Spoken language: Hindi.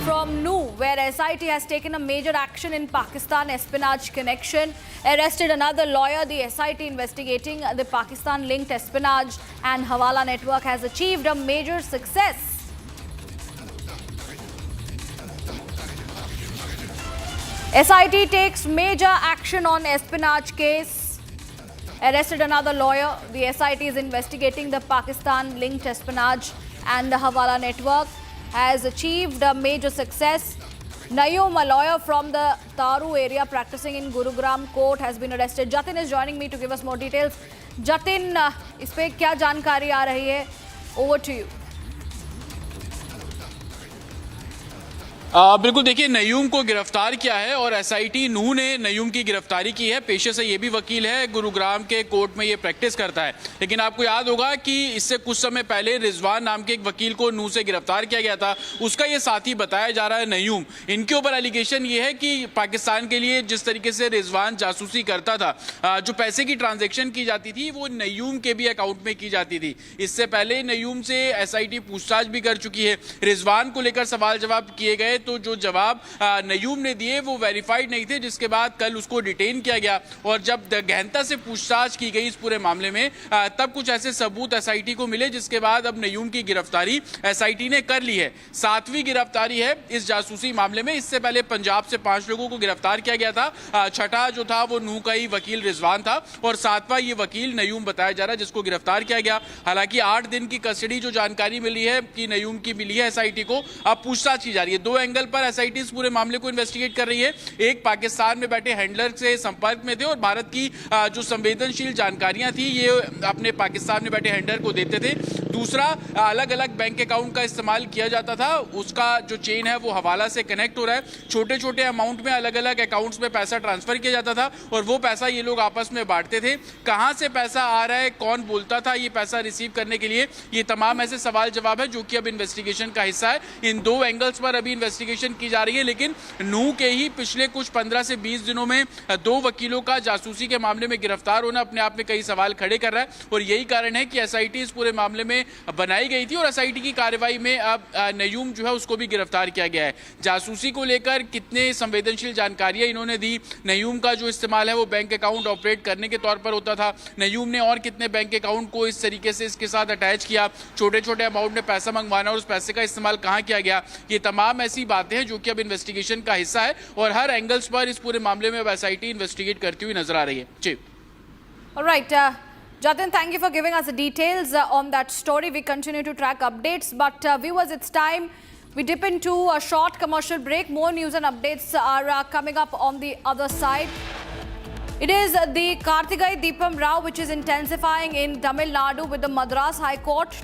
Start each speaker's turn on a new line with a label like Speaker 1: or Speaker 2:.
Speaker 1: from NU, where SIT has taken a major action in Pakistan espionage connection, arrested another lawyer. The SIT investigating the Pakistan-linked espionage and Hawala network has achieved a major success. SIT takes major action on espionage case, arrested another lawyer. The SIT is investigating the Pakistan-linked espionage and the Hawala network has achieved a major success. Naeem, a lawyer from the Taru area practicing in Gurugram court, has been arrested. Jatin is joining me to give us more details. Jatin, इस पे क्या जानकारी आ रही है? Over to you.
Speaker 2: बिल्कुल, देखिए, नयूम को गिरफ्तार किया है और एसआईटी नूह ने नयूम की गिरफ्तारी की है। पेशे से ये भी वकील है, गुरुग्राम के कोर्ट में ये प्रैक्टिस करता है। लेकिन आपको याद होगा कि इससे कुछ समय पहले रिजवान नाम के एक वकील को नूह से गिरफ्तार किया गया था। उसका ये साथी बताया जा रहा है नयूम। इनके ऊपर एलिगेशन ये है कि पाकिस्तान के लिए जिस तरीके से रिजवान जासूसी करता था, जो पैसे की ट्रांजेक्शन की जाती थी वो नयूम के भी अकाउंट में की जाती थी। इससे पहले नयूम से एसआईटी पूछताछ भी कर चुकी है। रिजवान को लेकर सवाल जवाब किए गए तो जो जवाब नयूम ने दिए वो वेरीफाइड नहीं थे, जिसके बाद कल उसको डिटेन किया गया और जब गहनता से पूछताछ की गई इस पूरे मामले में तब कुछ ऐसे सबूत एसआईटी को मिले, जिसके बाद अब नयूम की गिरफ्तारी एसआईटी ने कर ली है। 7वीं गिरफ्तारी है इस जासूसी मामले में। इससे पहले पंजाब से 5 लोगों को गिरफ्तार किया गया था। छठा जो था वो नूह का ही वकील रिजवान था और 7वां ये वकील नयूम बताया जा रहा है, जिसको गिरफ्तार किया गया। हालांकि 8 दिन की कस्टडी जो जानकारी मिली है कि नयूम की मिली है एसआईटी को, अब पूछताछ की जा रही है। 2 एंगल पर एसआईटी इस पूरे मामले को इन्वेस्टिगेट कर रही है। एक, पाकिस्तान में बैठे हैंडलर से संपर्क में थे और भारत की जो संवेदनशील जानकारियां थी ये अपने पाकिस्तान में बैठे हैंडलर को देते थे। दूसरा, अलग अलग बैंक अकाउंट का इस्तेमाल किया जाता था, उसका जो चेन है वो हवाला से कनेक्ट हो रहा है। छोटे छोटे अमाउंट में अलग अलग अकाउंट्स में पैसा ट्रांसफर किया जाता था और वो पैसा ये लोग आपस में बांटते थे। कहां से पैसा आ रहा है, कौन बोलता था ये पैसा रिसीव करने के लिए, ये तमाम ऐसे सवाल जवाब है जो कि अब इन्वेस्टिगेशन का हिस्सा है। इन 2 एंगल्स पर अभी इन्वेस्टिगेशन की जा रही है। लेकिन नूह के ही पिछले कुछ 15 से 20 दिनों में 2 वकीलों का जासूसी के मामले में गिरफ्तार होना अपने आप में कई सवाल खड़े कर रहा है और यही कारण है कि एसआईटी इस पूरे मामले में बनाई गई थी और एसआईटी की कार्रवाई में अब नयूम जो है उसको भी गिरफ्तार किया गया है। जासूसी को लेकर कितने संवेदनशील जानकारियां इन्होंने दी, नयूम का जो इस्तेमाल है वो बैंक अकाउंट ऑपरेट करने के तौर पर होता था, नयूम ने और कितने बैंक अकाउंट को इस तरीके से इसके साथ अटैच किया, छोटे छोटे अमाउंट में पैसा मंगवाना और उस पैसे का इस्तेमाल कहाँ किया गया, ये तमाम ऐसी बातें हैं जो कि अब इन्वेस्टिगेशन का हिस्सा है और हर एंगल्स पर इस पूरे मामले में एसआईटी इन्वेस्टिगेट करती हुई नजर आ रही है। जी,
Speaker 1: All right, Jatin, thank you for giving us the details on that story. We continue to track updates, but viewers, it's time we dip into a short commercial break. More news and updates are coming up on the other side. It is the Kartigai Deepam Rao which is intensifying in Tamil Nadu, with the Madras High Court